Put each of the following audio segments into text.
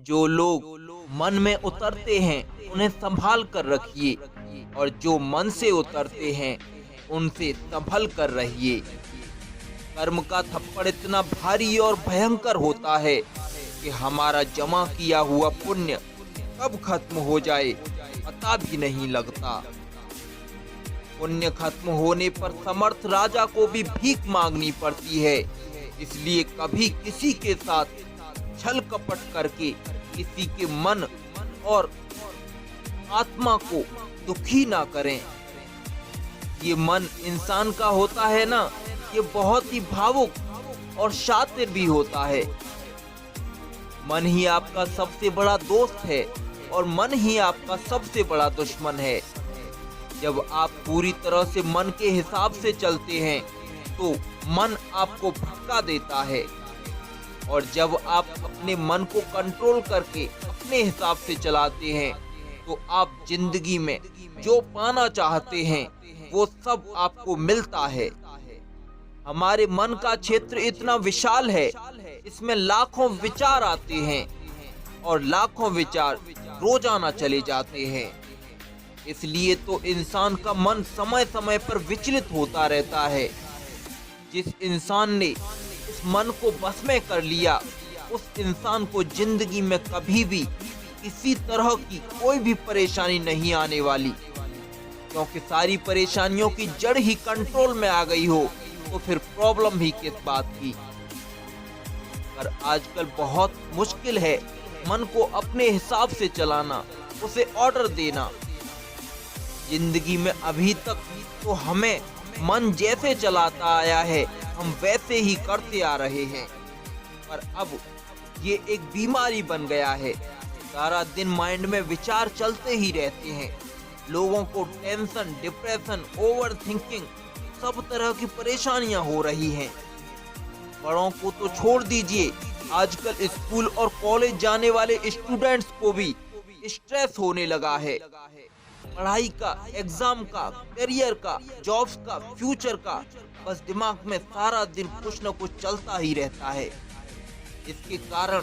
जो लोग मन में उतरते हैं उन्हें संभाल कर रखिए, और जो मन से उतरते हैं उनसे संभल कर रहिए। कर्म का थप्पड़ इतना भारी और भयंकर होता है कि हमारा जमा किया हुआ पुण्य कब खत्म हो जाए पता भी नहीं लगता। पुण्य खत्म होने पर समर्थ राजा को भी भीख मांगनी पड़ती है, इसलिए कभी किसी के साथ छल कपट करके किसी के मन और आत्मा को दुखी ना करें। ये मन इंसान का होता है ना, ये बहुत ही भावुक और शातिर भी होता है। मन ही आपका सबसे बड़ा दोस्त है और मन ही आपका सबसे बड़ा दुश्मन है। जब आप पूरी तरह से मन के हिसाब से चलते हैं तो मन आपको भटका देता है, और जब आप अपने मन को कंट्रोल करके अपने हिसाब से चलाते हैं तो आप जिंदगी में जो पाना चाहते हैं वो सब आपको मिलता है। हमारे मन का क्षेत्र इतना विशाल है, इसमें लाखों विचार आते हैं और लाखों विचार रोजाना चले जाते हैं। इसलिए तो इंसान का मन समय समय पर विचलित होता रहता है। जिस इंसान ने इस मन को बस में कर लिया, उस इंसान को जिंदगी में कभी भी किसी तरह की कोई भी परेशानी नहीं आने वाली, क्योंकि सारी परेशानियों की जड़ ही कंट्रोल में आ गई हो तो फिर प्रॉब्लम ही किस बात की। पर आजकल बहुत मुश्किल है मन को अपने हिसाब से चलाना, उसे ऑर्डर देना। जिंदगी में अभी तक तो हमें मन जैसे चलाता आया है हम वैसे ही करते आ रहे हैं, पर अब ये एक बीमारी बन गया है। सारा दिन माइंड में विचार चलते ही रहते हैं। लोगों को टेंशन, डिप्रेशन, ओवर थिंकिंग, सब तरह की परेशानियां हो रही हैं। बड़ों को तो छोड़ दीजिए, आजकल स्कूल और कॉलेज जाने वाले स्टूडेंट्स को भी स्ट्रेस होने लगा है। पढ़ाई का, एग्जाम का, करियर का, जॉब्स का, फ्यूचर का, बस दिमाग में सारा दिन कुछ न कुछ चलता ही रहता है। इसके कारण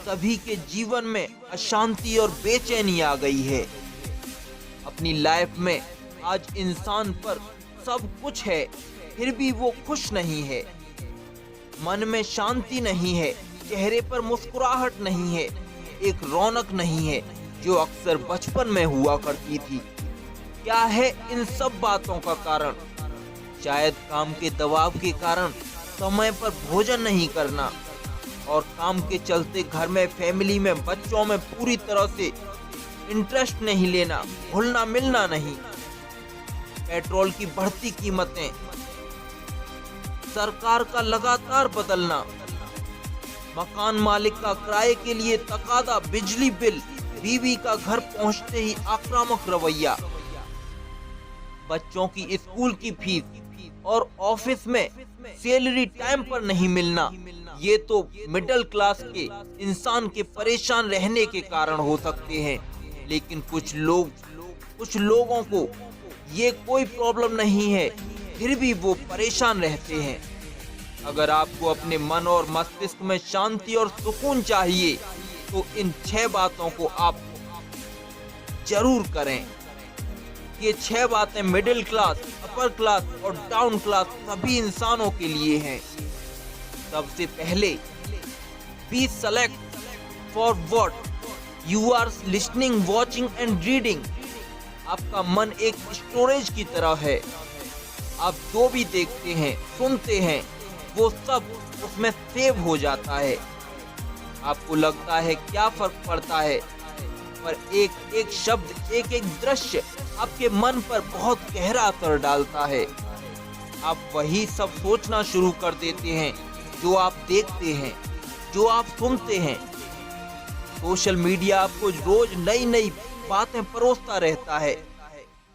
सभी के जीवन में अशांति और बेचैनी आ गई है। अपनी लाइफ में आज इंसान पर सब कुछ है, फिर भी वो खुश नहीं है। मन में शांति नहीं है, चेहरे पर मुस्कुराहट नहीं है, एक रौनक नहीं है जो अक्सर बचपन में हुआ करती थी। क्या है इन सब बातों का कारण? शायद काम के दबाव के कारण समय पर भोजन नहीं करना, और काम के चलते घर में, फैमिली में, बच्चों में पूरी तरह से इंटरेस्ट नहीं लेना, घुलना मिलना नहीं। पेट्रोल की बढ़ती कीमतें, सरकार का लगातार बदलना, मकान मालिक का किराए के लिए तकादा, बिजली बिल, बीवी का घर पहुंचते ही आक्रामक रवैया, बच्चों की स्कूल की फीस और ऑफिस में सैलरी टाइम पर नहीं मिलना, ये तो मिडिल क्लास के इंसान के परेशान रहने के कारण हो सकते हैं। लेकिन कुछ लोगों को ये कोई प्रॉब्लम नहीं है, फिर भी वो परेशान रहते हैं। अगर आपको अपने मन और मस्तिष्क में शांति और सुकून चाहिए तो इन 6 बातों को आप जरूर करें। ये 6 बातें मिडिल क्लास, अपर क्लास और डाउन क्लास सभी इंसानों के लिए हैं। सबसे पहले, be select for what you are listening, watching and reading. आपका मन एक स्टोरेज की तरह है। आप जो भी देखते हैं, सुनते हैं, वो सब उसमें सेव हो जाता है। आपको लगता है क्या फर्क पड़ता है, पर एक एक शब्द, एक एक दृश्य आपके मन पर बहुत गहरा असर डालता है। आप वही सब सोचना शुरू कर देते हैं जो आप देखते हैं, जो आप सुनते हैं। सोशल मीडिया आपको रोज नई नई बातें परोसता रहता है।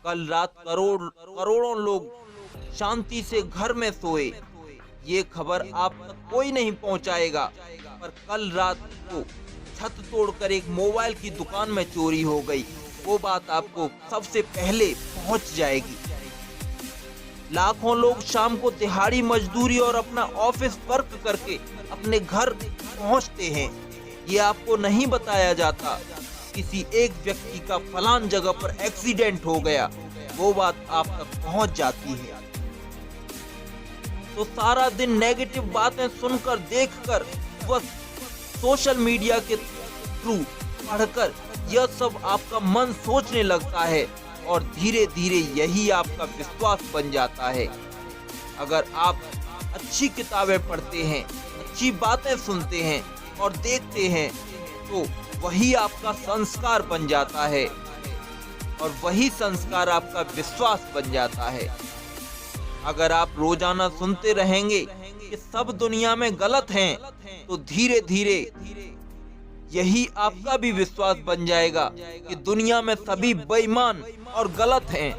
कल रात करोड़ों लोग शांति से घर में सोए, ये खबर आप तक कोई नहीं पहुंचाएगा, पर कल रात को छत तोड़कर एक मोबाइल की दुकान में चोरी हो गई, वो बात आपको सबसे पहले पहुंच जाएगी। लाखों लोग शाम को दिहाड़ी मजदूरी और अपना ऑफिस वर्क करके अपने घर पहुंचते हैं, ये आपको नहीं बताया जाता किसी एक व्यक्ति का फलान जगह पर एक्सीडेंट हो गया, वो बात आप तक पहुंच जाती है। तो सारा दिन नेगेटिव बातें सुनकर, देखकर, बस सोशल मीडिया के थ्रू पढ़कर यह सब आपका मन सोचने लगता है और धीरे धीरे यही आपका विश्वास बन जाता है। अगर आप अच्छी किताबें पढ़ते हैं, अच्छी बातें सुनते हैं और देखते हैं, तो वही आपका संस्कार बन जाता है और वही संस्कार आपका विश्वास बन जाता है। अगर आप रोजाना सुनते रहेंगे कि सब दुनिया में गलत हैं, तो धीरे धीरे यही आपका भी विश्वास बन जाएगा कि दुनिया में सभी बेईमान और गलत हैं।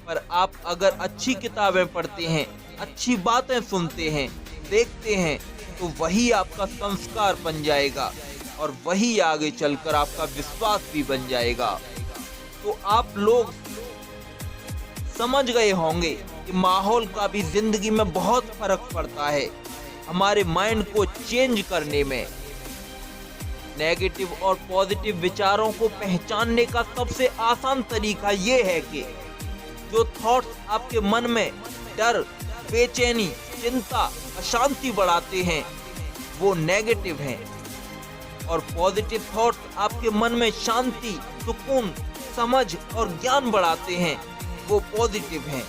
पर आप अगर अच्छी किताबें पढ़ते हैं, अच्छी बातें सुनते हैं, देखते हैं, तो वही आपका संस्कार बन जाएगा और वही आगे चलकर आपका विश्वास भी बन जाएगा। तो आप लोग समझ गए होंगे कि माहौल का भी जिंदगी में बहुत फर्क पड़ता है हमारे माइंड को चेंज करने में। नेगेटिव और पॉजिटिव विचारों को पहचानने का सबसे आसान तरीका ये है कि जो थॉट्स आपके मन में डर, बेचैनी, चिंता, अशांति बढ़ाते हैं वो नेगेटिव हैं और पॉजिटिव थॉट्स आपके मन में शांति, सुकून, समझ और ज्ञान बढ़ाते हैं वो पॉजिटिव हैं।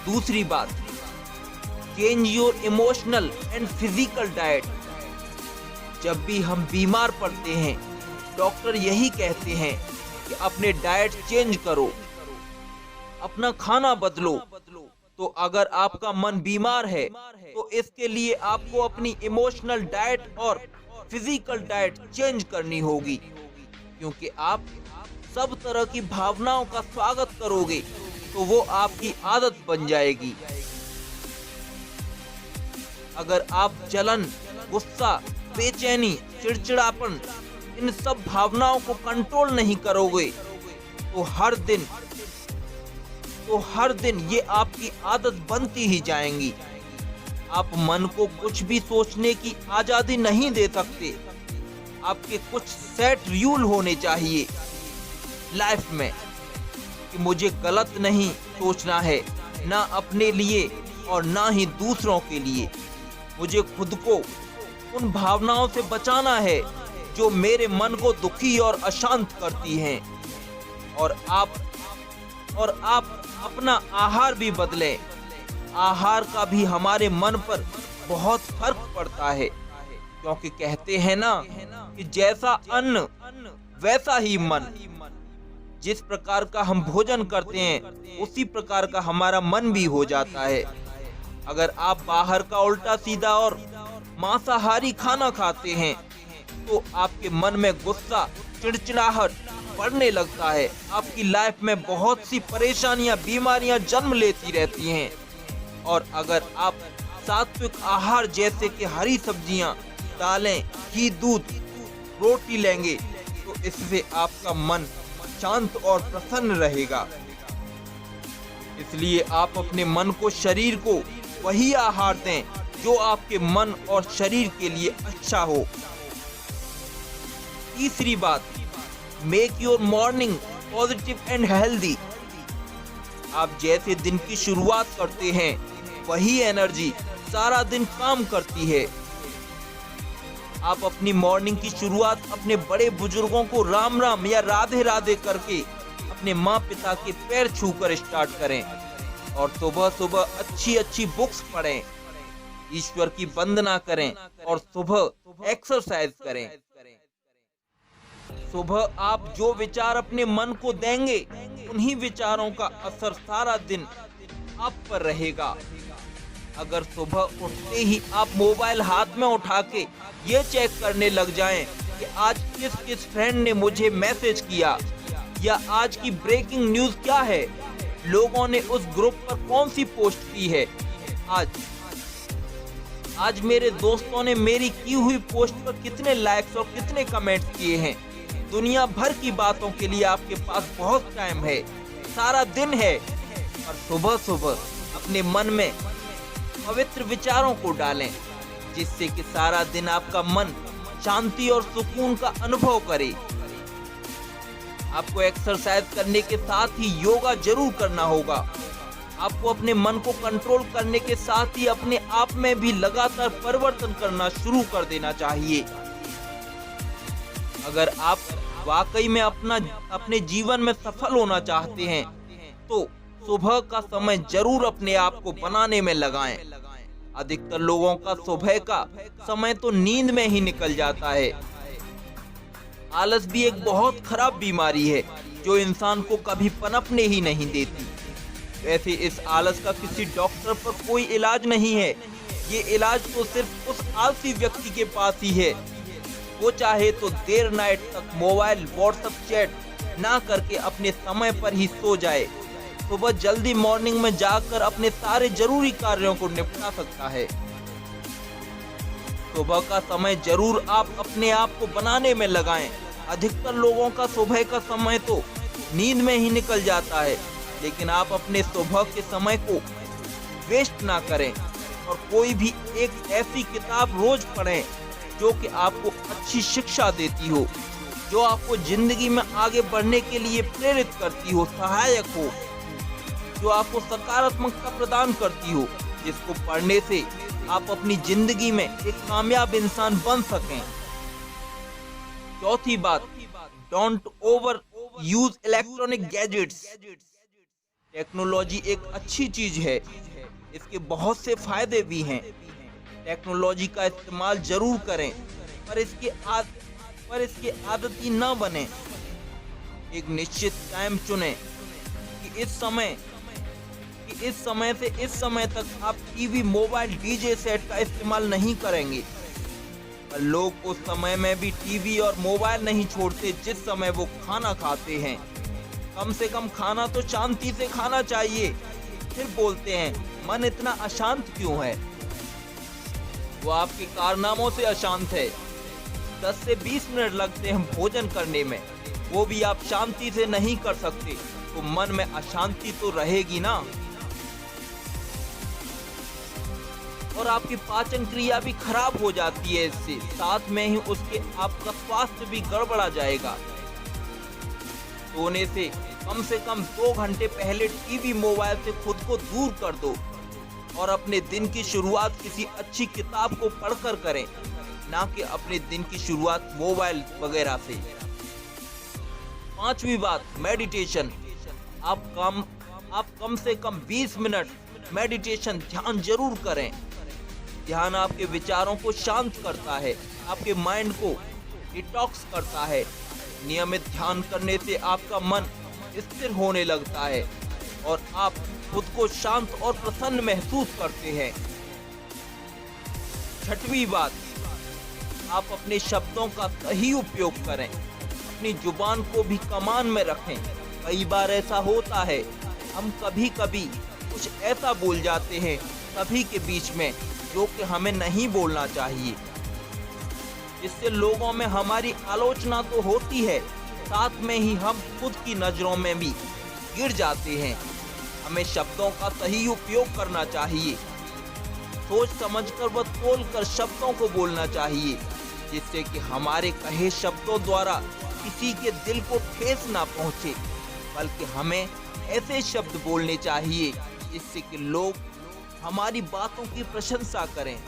दूसरी बात, change your emotional and physical diet. जब भी हम बीमार पड़ते हैं, डॉक्टर यही कहते हैं कि अपने डाइट चेंज करो, अपना खाना बदलो। तो अगर आपका मन बीमार है तो इसके लिए आपको अपनी इमोशनल डाइट और फिजिकल डाइट चेंज करनी होगी, क्योंकि आप सब तरह की भावनाओं का स्वागत करोगे तो वो आपकी आदत बन जाएगी। अगर आप जलन, गुस्सा, बेचैनी, चिड़चिड़ापन, इन सब भावनाओं को कंट्रोल नहीं करोगे तो हर दिन ये आपकी आदत बनती ही जाएंगी। आप मन को कुछ भी सोचने की आजादी नहीं दे सकते। आपके कुछ सेट रूल होने चाहिए लाइफ में कि मुझे गलत नहीं सोचना है, ना अपने लिए और ना ही दूसरों के लिए। मुझे खुद को उन भावनाओं से बचाना है जो मेरे मन को दुखी और अशांत करती हैं। और आप अपना आहार भी बदलें। आहार का भी हमारे मन पर बहुत फर्क पड़ता है, क्योंकि कहते हैं ना कि जैसा अन्न वैसा ही मन। जिस प्रकार का हम भोजन करते हैं उसी प्रकार का हमारा मन भी हो जाता है। अगर आप बाहर का उल्टा सीधा और मांसाहारी खाना खाते हैं तो आपके मन में गुस्सा, चिड़चिड़ाहट बढ़ने लगता है। आपकी लाइफ में बहुत सी परेशानियां, बीमारियां जन्म लेती रहती हैं। और अगर आप सात्विक आहार जैसे कि हरी सब्जियां, दालें, घी, दूध, रोटी लेंगे तो इससे आपका मन शांत और प्रसन्न रहेगा। इसलिए आप अपने मन को, शरीर को वही आहार दें जो आपके मन और शरीर के लिए अच्छा हो। तीसरी बात, make your morning positive and healthy. आप जैसे दिन की शुरुआत करते हैं वही एनर्जी सारा दिन काम करती है। आप अपनी मॉर्निंग की शुरुआत अपने बड़े बुजुर्गों को राम राम या राधे राधे करके अपने माँ पिता के पैर छूकर स्टार्ट करें और सुबह सुबह अच्छी बुक्स पढ़ें, ईश्वर की वंदना करें और सुबह एक्सरसाइज करें। सुबह आप जो विचार अपने मन को देंगे उन्हीं विचारों का असर सारा दिन आप पर रहेगा। अगर सुबह उठते ही आप मोबाइल हाथ में उठा के ये चेक करने लग जाएं कि आज किस फ्रेंड ने मुझे मैसेज किया या आज की ब्रेकिंग न्यूज क्या है, लोगों ने उस ग्रुप पर कौन सी पोस्ट की है, आज मेरे दोस्तों ने मेरी की हुई पोस्ट पर कितने लाइक्स और कितने कमेंट्स किए हैं। दुनिया भर की बातों के लिए आपके पास बहुत टाइम है, सारा दिन है। और सुबह सुबह अपने मन में पवित्र विचारों को डालें, जिससे कि सारा दिन आपका मन शांति और सुकून का अनुभव करे। आपको एक्सरसाइज करने के साथ ही योगा जरूर करना होगा। आपको अपने मन को कंट्रोल करने के साथ ही अपने आप में भी लगातार परिवर्तन करना शुरू कर देना चाहिए। अगर आप वाकई में अपने जीवन में सफल होना चाहते हैं तो सुबह का समय जरूर अपने आप को बनाने में लगाएं। अधिकतर लोगों का सुबह का समय तो नींद में ही निकल जाता है। आलस भी एक बहुत खराब बीमारी है जो इंसान को कभी पनपने ही नहीं देती। वैसे इस आलस का किसी डॉक्टर पर कोई इलाज नहीं है। ये इलाज तो सिर्फ उस आलसी व्यक्ति के पास ही है। वो चाहे तो देर नाइट तक मोबाइल व्हाट्सएप चैट ना करके अपने समय पर ही सो जाए, सुबह जल्दी मॉर्निंग में जाकर अपने सारे जरूरी कार्यों को निपटा सकता है। सुबह का समय जरूर आप अपने आप को बनाने में लगाएं। अधिकतर लोगों का सुबह का समय तो नींद में ही निकल जाता है, लेकिन आप अपने सुबह के समय को वेस्ट ना करें और कोई भी एक ऐसी किताब रोज पढ़ें जो कि आपको अच्छी शिक्षा देती हो, जो आपको जिंदगी में आगे बढ़ने के लिए प्रेरित करती हो, सहायक हो, जो आपको सकारात्मकता प्रदान करती हो, जिसको पढ़ने से आप अपनी जिंदगी में एक कामयाब इंसान बन सकें। चौथी बात, don't over use electronic gadgets. Technology एक अच्छी चीज है, इसके बहुत से फायदे भी हैं। टेक्नोलॉजी का इस्तेमाल जरूर करें, पर इसके आदती न बने। एक निश्चित टाइम चुनें कि इस समय से इस समय तक आप टीवी, मोबाइल, डीजे सेट का इस्तेमाल नहीं करेंगे। पर लोग उस समय में भी टीवी और मोबाइल नहीं छोड़ते जिस समय वो खाना खाते हैं। कम से कम खाना तो शांति से खाना चाहिए। फिर बोलते हैं मन इतना अशांत क्यों है? वो आपके कारनामों से अशांत है। 10 से 20 मिनट लगते हैं भोजन करने में, वो भी आप शांति से नहीं कर सकते, तो मन में अशांति तो रहेगी ना। और आपकी पाचन क्रिया भी खराब हो जाती है इससे, साथ में ही उसके आपका स्वास्थ्य भी गड़बड़ा जाएगा। सोने से कम 2 घंटे पहले टीवी, मोबाइल से खुद को दूर कर दो और अपने दिन की शुरुआत किसी अच्छी किताब को पढ़कर करें, ना कि अपने दिन की शुरुआत मोबाइल वगैरह से। पांचवी बात, मेडिटेशन। आप कम से कम 20 मिनट मेडिटेशन ध्यान जरूर करें। ध्यान आपके विचारों को शांत करता है, आपके माइंड को डिटॉक्स करता है। नियमित ध्यान करने से आपका मन स्थिर होने लगता है और आप खुद को शांत और प्रसन्न महसूस करते हैं। छठवीं बात, आप अपने शब्दों का सही उपयोग करें। अपनी जुबान को भी कमान में रखें। कई बार ऐसा होता है, हम कभी कभी कुछ ऐसा बोल जाते हैं सभी के बीच में जो कि हमें नहीं बोलना चाहिए। इससे लोगों में हमारी आलोचना तो होती है, साथ में ही हम खुद की नजरों में भी गिर जाते हैं। हमें शब्दों का सही उपयोग करना चाहिए। सोच समझकर व तोलकर शब्दों को बोलना चाहिए, जिससे कि हमारे कहे शब्दों द्वारा किसी के दिल को ठेस ना पहुंचे, बल्कि हमें ऐसे शब्द बोलने चाहिए जिससे कि लोग हमारी बातों की प्रशंसा करें।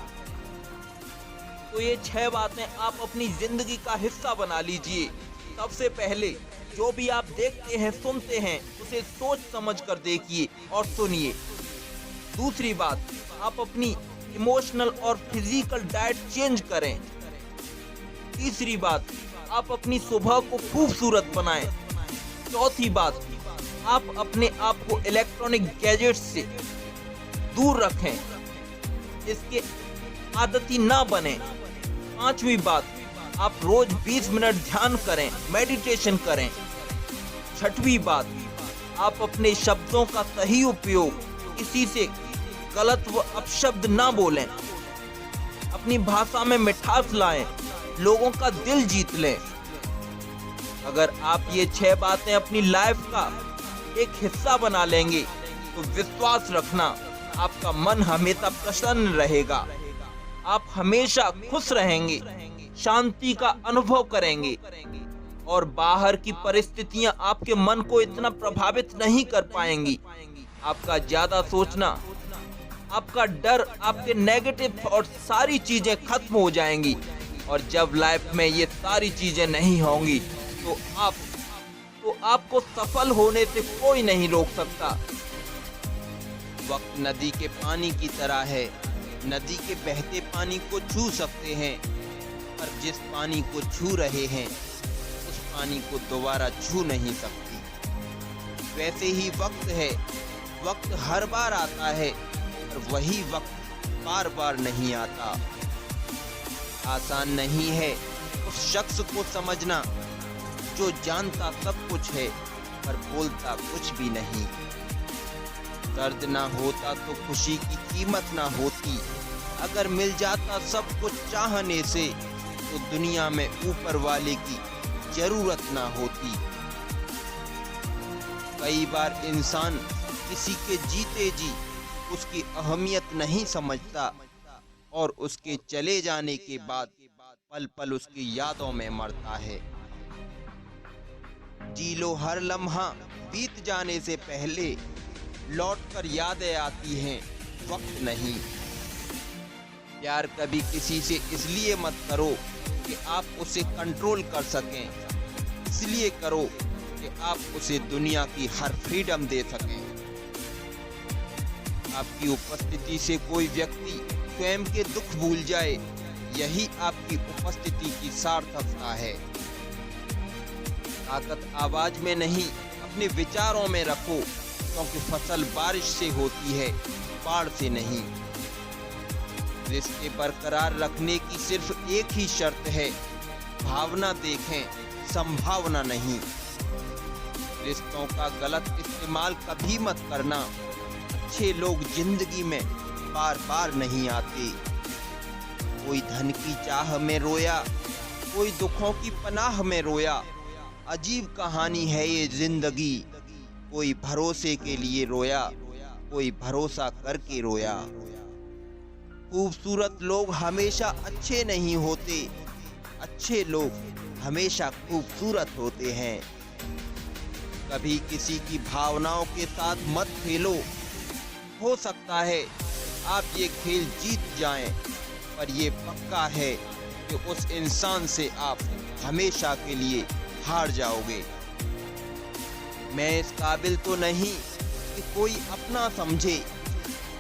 तो ये 6 बातें आप अपनी जिंदगी का हिस्सा बना लीजिए। सबसे पहले जो भी आप देखते हैं, सुनते हैं, उसे सोच समझ कर देखिए और सुनिए। दूसरी बात, आप अपनी इमोशनल और फिजिकल डाइट चेंज करें। तीसरी बात, आप अपनी सुबह को खूबसूरत बनाएं। चौथी बात, आप अपने आप को इलेक्ट्रॉनिक गैजेट्स से दूर रखें, इसके आदती ना बने। पांचवी बात, आप रोज 20 मिनट ध्यान करें, मेडिटेशन करें। छठवीं बात, आप अपने शब्दों का सही उपयोग, किसी से गलत व अपशब्द ना बोलें। अपनी भाषा में मिठास लाएं, लोगों का दिल जीत लें। अगर आप ये 6 बातें अपनी लाइफ का एक हिस्सा बना लेंगे तो विश्वास रखना, आपका मन हमेशा प्रसन्न रहेगा। आप हमेशा खुश रहेंगे, शांति का अनुभव करेंगे और बाहर की परिस्थितियां आपके मन को इतना प्रभावित नहीं कर पाएंगी। आपका ज्यादा सोचना, आपका डर, आपके नेगेटिव और सारी चीजें खत्म हो जाएंगी। और जब लाइफ में ये सारी चीजें नहीं होंगी तो आपको सफल होने से कोई नहीं रोक सकता। वक्त नदी के पानी की तरह है। नदी के बहते पानी को छू सकते हैं, पर जिस पानी को छू रहे हैं उस पानी को दोबारा छू नहीं सकती। वैसे ही वक्त है। वक्त हर बार आता है, पर वही वक्त बार बार नहीं आता। आसान नहीं है उस शख्स को समझना जो जानता सब कुछ है पर बोलता कुछ भी नहीं। दर्द ना होता तो खुशी की कीमत ना होती। अगर मिल जाता सब कुछ चाहने से तो दुनिया में ऊपर वाले की जरूरत ना होती। कई बार इंसान किसी के जीते जी उसकी अहमियत नहीं समझता और उसके चले जाने के बाद पल पल उसकी यादों में मरता है। जी लो हर लम्हा, बीत जाने से पहले लौटकर यादें आती हैं, वक्त नहीं। प्यार कभी किसी से इसलिए मत करो कि आप उसे कंट्रोल कर सकें, इसलिए करो कि आप उसे दुनिया की हर फ्रीडम दे सकें। आपकी उपस्थिति से कोई व्यक्ति स्वयं के दुख भूल जाए, यही आपकी उपस्थिति की सार्थकता है। ताकत आवाज में नहीं, अपने विचारों में रखो, क्योंकि फसल बारिश से होती है, बाढ़ से नहीं। रिश्ते बरकरार रखने की सिर्फ एक ही शर्त है, भावना देखें, संभावना नहीं। रिश्तों का गलत इस्तेमाल कभी मत करना। अच्छे लोग जिंदगी में बार बार नहीं आते। कोई धन की चाह में रोया, कोई दुखों की पनाह में रोया। अजीब कहानी है ये जिंदगी। कोई भरोसे के लिए रोया, कोई भरोसा करके रोया। खूबसूरत लोग हमेशा अच्छे नहीं होते, अच्छे लोग हमेशा खूबसूरत होते हैं। कभी किसी की भावनाओं के साथ मत खेलो। हो सकता है आप ये खेल जीत जाएं, पर ये पक्का है कि उस इंसान से आप हमेशा के लिए हार जाओगे। मैं इस काबिल तो नहीं कि कोई अपना समझे,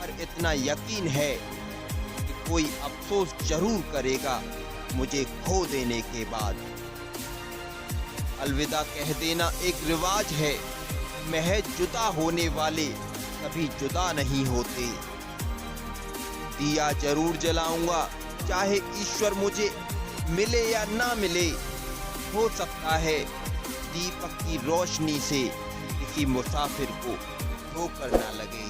पर इतना यकीन है कि कोई अफसोस जरूर करेगा मुझे खो देने के बाद। अलविदा कह देना एक रिवाज है, महज जुदा होने वाले कभी जुदा नहीं होते। दिया जरूर जलाऊंगा, चाहे ईश्वर मुझे मिले या ना मिले। हो सकता है दीपक की रोशनी से किसी मुसाफिर को ठोकर ना लगे।